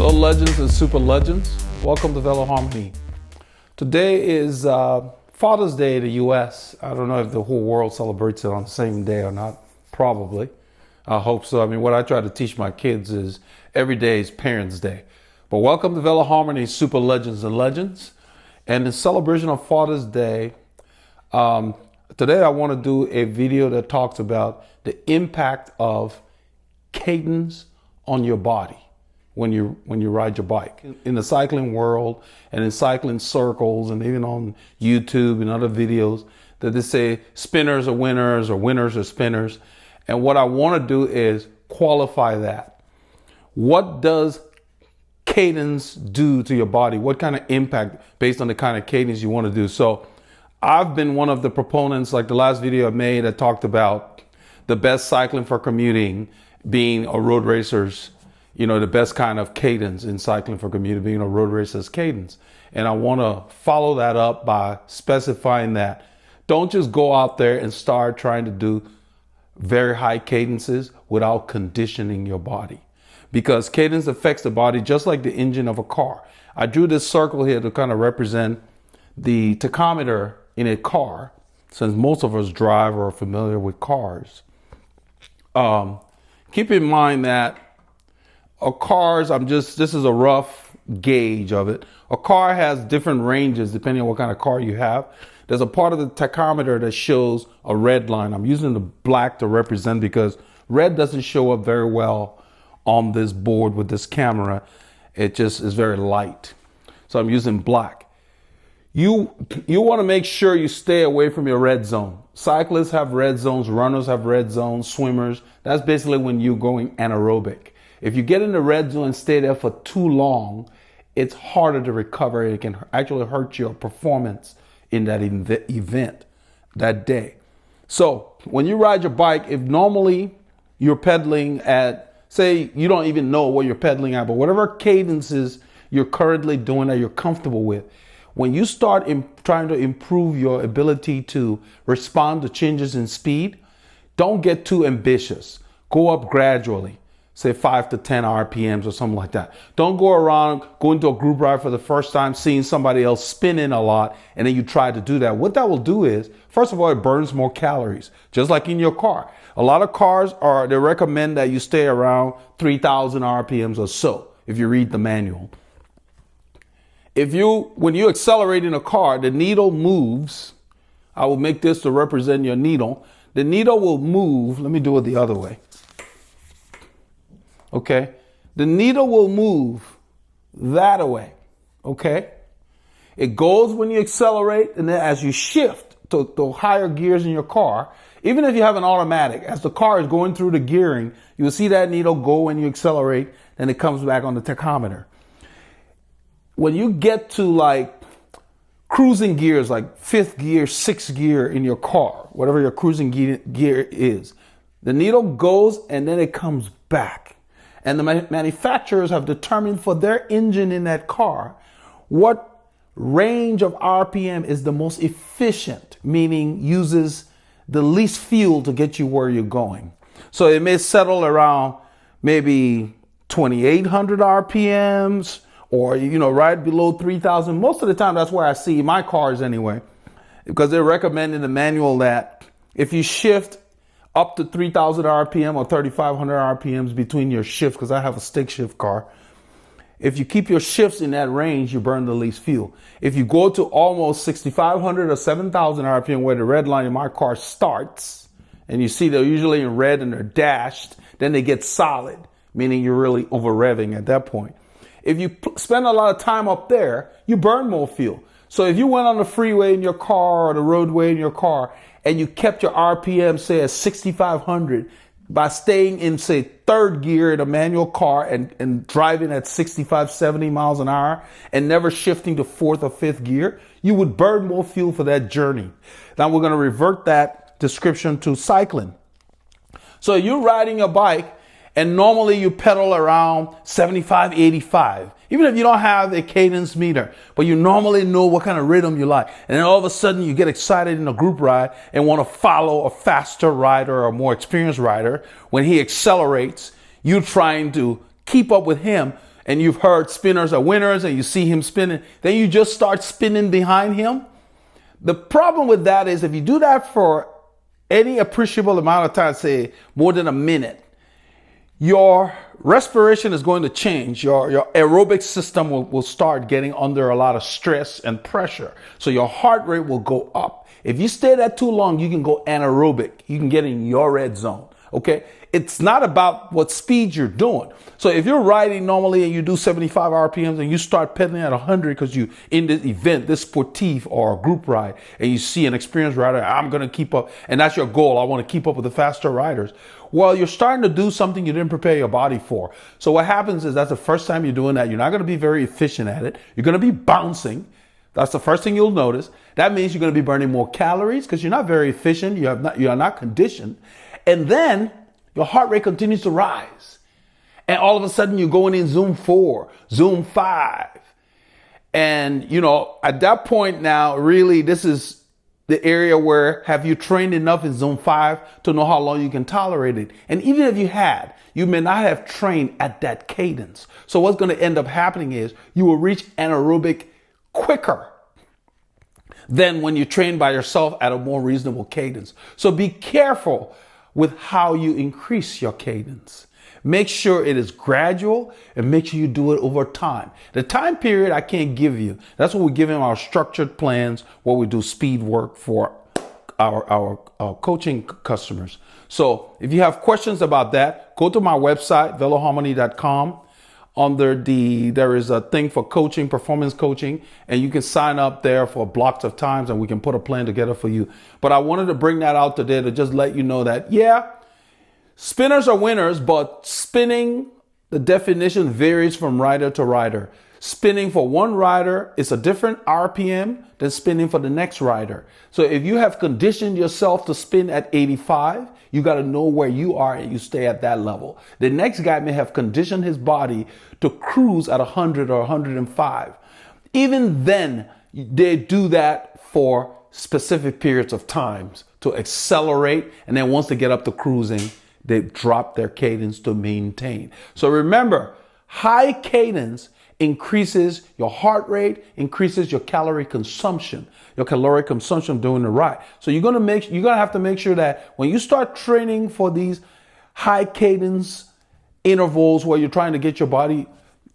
Hello legends and super legends, welcome to Veloharmony. Today is Father's Day in the US. I don't know if the whole world celebrates it on the same day or not, probably. I hope so. I mean, what I try to teach my kids is every day is Parents' Day. But welcome to Veloharmony, super legends and legends. And in celebration of Father's Day, today I want to do a video that talks about the impact of cadence on your body when you ride your bike. In the cycling world and in cycling circles and even on YouTube and other videos that they say spinners are winners or winners are spinners. And what I want to do is qualify that. What does cadence do to your body? What kind of impact based on the kind of cadence you want to do? So I've been one of the proponents, like the last video I made, that talked about the best cycling for commuting being a road racer's, the best kind of cadence in cycling for commuting being a road racer's cadence. And I want to follow that up by specifying that don't just go out there and start trying to do very high cadences without conditioning your body, because cadence affects the body just like the engine of a car. I drew this circle here to kind of represent the tachometer in a car, since most of us drive or are familiar with cars. Keep in mind that this is a rough gauge of it. A car has different ranges depending on what kind of car you have. There's a part of the tachometer that shows a red line. I'm using the black to represent because red doesn't show up very well on this board with this camera. It just is very light. So I'm using black. You want to make sure you stay away from your red zone. Cyclists have red zones, runners have red zones, swimmers. That's basically when you're going anaerobic. If you get in the red zone and stay there for too long, it's harder to recover. It can actually hurt your performance in that event that day. So when you ride your bike, if normally you're pedaling at, say you don't even know what you're pedaling at, but whatever cadences you're currently doing that you're comfortable with, when you start trying to improve your ability to respond to changes in speed, don't get too ambitious. Go up gradually, say 5 to 10 RPMs or something like that. Don't go around going to a group ride for the first time, seeing somebody else spinning a lot, and then you try to do that. What that will do is, first of all, it burns more calories, just like in your car. A lot of cars they recommend that you stay around 3,000 RPMs or so, if you read the manual. When you accelerate in a car, the needle moves. I will make this to represent your needle. The needle will move. Let me do it the other way. Okay. The needle will move that way. Okay. It goes when you accelerate, and then as you shift to higher gears in your car, even if you have an automatic, as the car is going through the gearing, you will see that needle go when you accelerate, then it comes back on the tachometer. When you get to like cruising gears, like 5th gear, 6th gear in your car, whatever your cruising gear is, the needle goes and then it comes back. And the manufacturers have determined for their engine in that car what range of RPM is the most efficient, meaning uses the least fuel to get you where you're going. So it may settle around maybe 2,800 RPMs, or, right below 3,000. Most of the time, that's where I see my cars anyway, because they recommend in the manual that if you shift up to 3,000 RPM or 3,500 RPMs between your shifts, because I have a stick shift car, if you keep your shifts in that range, you burn the least fuel. If you go to almost 6,500 or 7,000 RPM, where the red line in my car starts, and you see they're usually in red and they're dashed, then they get solid, meaning you're really over revving at that point. If you spend a lot of time up there, you burn more fuel. So if you went on the freeway in your car or the roadway in your car and you kept your RPM, say, at 6,500 by staying in, say, 3rd gear in a manual car and driving at 65, 70 miles an hour and never shifting to 4th or 5th gear, you would burn more fuel for that journey. Now we're going to revert that description to cycling. So you're riding a bike, and normally you pedal around 75, 85, even if you don't have a cadence meter, but you normally know what kind of rhythm you like. And then all of a sudden you get excited in a group ride and want to follow a faster rider or a more experienced rider. When he accelerates, you trying to keep up with him and you've heard spinners are winners and you see him spinning, then you just start spinning behind him. The problem with that is if you do that for any appreciable amount of time, say more than a minute, your respiration is going to change. Your aerobic system will start getting under a lot of stress and pressure. So your heart rate will go up. If you stay there too long, you can go anaerobic. You can get in your red zone. Okay. It's not about what speed you're doing. So if you're riding normally and you do 75 RPMs and you start pedaling at 100 because you in this event, this sportif or a group ride, and you see an experienced rider, I'm going to keep up. And that's your goal. I want to keep up with the faster riders. Well, you're starting to do something you didn't prepare your body for. So what happens is that's the first time you're doing that. You're not going to be very efficient at it. You're going to be bouncing. That's the first thing you'll notice. That means you're going to be burning more calories because you're not very efficient. You are not conditioned. And then your heart rate continues to rise. And all of a sudden you're going in zone 4, zone 5. And, at that point now, really, this is the area where have you trained enough in zone 5 to know how long you can tolerate it? And even if you had, you may not have trained at that cadence. So what's going to end up happening is you will reach anaerobic quicker than when you train by yourself at a more reasonable cadence. So be careful with how you increase your cadence. Make sure it is gradual and make sure you do it over time. The time period I can't give you. That's what we give in our structured plans, where we do speed work for our coaching customers. So if you have questions about that, go to my website, veloharmony.com. There is a thing for coaching, performance coaching, and you can sign up there for blocks of times and we can put a plan together for you. But I wanted to bring that out today to just let you know that, spinners are winners, but spinning, the definition varies from rider to rider. Spinning for one rider is a different RPM than spinning for the next rider. So if you have conditioned yourself to spin at 85, you got to know where you are and you stay at that level. The next guy may have conditioned his body to cruise at 100 or 105. Even then, they do that for specific periods of times to accelerate. And then once they get up to cruising, they drop their cadence to maintain. So remember, high cadence increases your heart rate, increases your caloric consumption during the ride. So you're gonna have to make sure that when you start training for these high cadence intervals where you're trying to get your body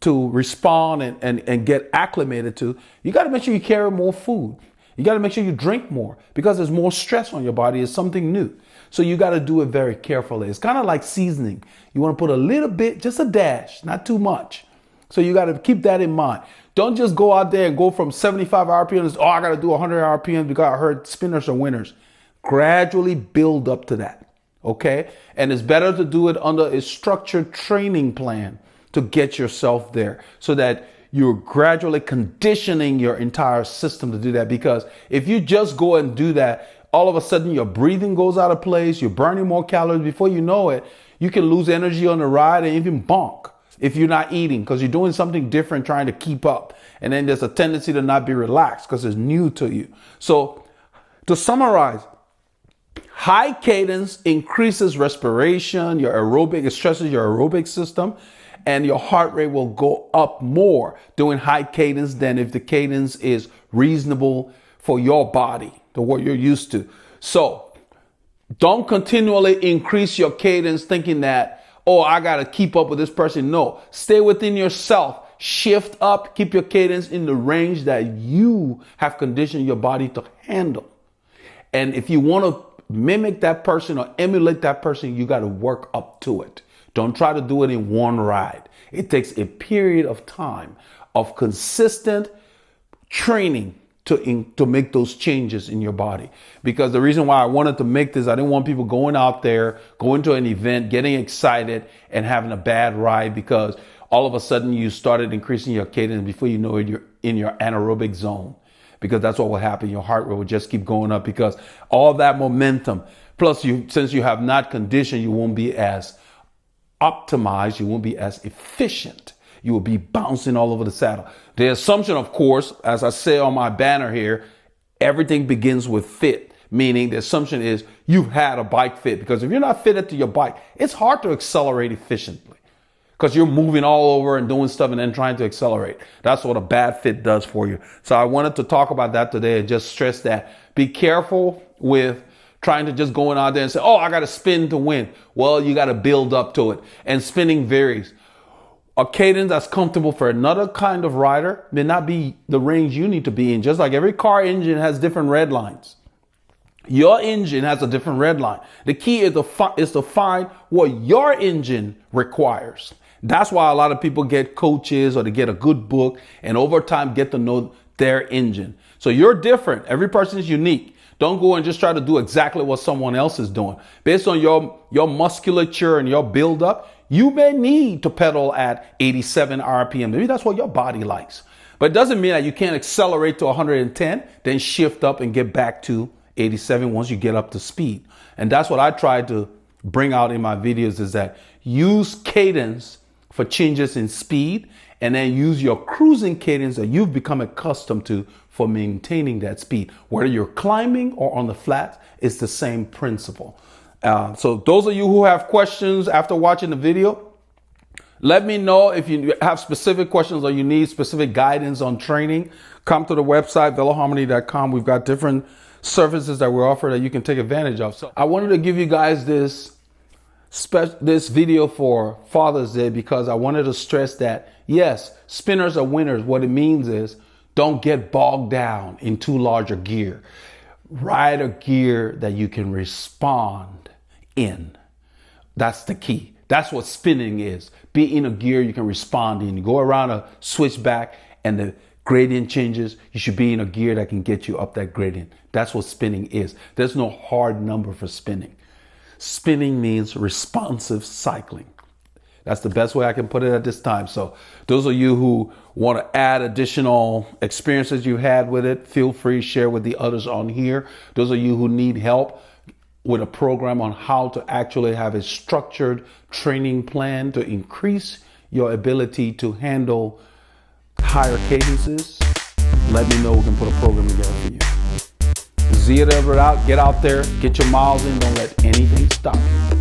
to respond and get acclimated to, you got to make sure you carry more food. You got to make sure you drink more because there's more stress on your body. It's something new. So you got to do it very carefully. It's kind of like seasoning. You want to put a little bit, just a dash, not too much. So you got to keep that in mind. Don't just go out there and go from 75 RPMs. I got to do 100 RPMs because I heard spinners are winners. Gradually build up to that. Okay. And it's better to do it under a structured training plan to get yourself there so that you're gradually conditioning your entire system to do that. Because if you just go and do that, all of a sudden your breathing goes out of place. You're burning more calories. Before you know it, you can lose energy on the ride and even bonk if you're not eating because you're doing something different, trying to keep up. And then there's a tendency to not be relaxed because it's new to you. So to summarize, high cadence increases respiration, it stresses your aerobic system, and your heart rate will go up more doing high cadence than if the cadence is reasonable for your body, to what you're used to. So don't continually increase your cadence thinking that, I got to keep up with this person. No, stay within yourself. Shift up, keep your cadence in the range that you have conditioned your body to handle. And if you want to mimic that person or emulate that person, you got to work up to it. Don't try to do it in one ride. It takes a period of time of consistent training to make those changes in your body. Because the reason why I wanted to make this, I didn't want people going out there, going to an event, getting excited and having a bad ride because all of a sudden you started increasing your cadence. Before you know it, you're in your anaerobic zone, because that's what will happen. Your heart rate will just keep going up because all that momentum, plus since you have not conditioned, you won't be as optimized, you won't be as efficient. You will be bouncing all over the saddle. The assumption, of course, as I say on my banner here, everything begins with fit, meaning the assumption is you've had a bike fit, because if you're not fitted to your bike, it's hard to accelerate efficiently because you're moving all over and doing stuff and then trying to accelerate. That's what a bad fit does for you. So I wanted to talk about that today and just stress that. Be careful with trying to just going out there and say, oh, I got to spin to win. Well, you got to build up to it. And spinning varies. A cadence that's comfortable for another kind of rider may not be the range you need to be in. Just like every car engine has different red lines. Your engine has a different red line. The key is to find what your engine requires. That's why a lot of people get coaches or they get a good book and over time get to know their engine. So you're different. Every person is unique. Don't go and just try to do exactly what someone else is doing. Based on your musculature and your buildup, you may need to pedal at 87 RPM. Maybe that's what your body likes. But it doesn't mean that you can't accelerate to 110, then shift up and get back to 87 once you get up to speed. And that's what I try to bring out in my videos, is that use cadence for changes in speed and then use your cruising cadence that you've become accustomed to for maintaining that speed. Whether you're climbing or on the flats, it's the same principle. So those of you who have questions after watching the video, let me know if you have specific questions or you need specific guidance on training. Come to the website, veloharmony.com. We've got different services that we offer that you can take advantage of. So I wanted to give you guys this video for Father's Day because I wanted to stress that, yes, spinners are winners. What it means is don't get bogged down in too large a gear. Ride a gear that you can respond in. That's the key. That's what spinning is. Be in a gear you can respond in. You go around a switchback and the gradient changes. You should be in a gear that can get you up that gradient. That's what spinning is. There's no hard number for spinning. Spinning means responsive cycling. That's the best way I can put it at this time. So those of you who want to add additional experiences you had with it, feel free to share with the others on here. Those of you who need help with a program on how to actually have a structured training plan to increase your ability to handle higher cadences, let me know. We can put a program together for you. Z it, Eldred out. Get out there. Get your miles in. Don't let anything stop you.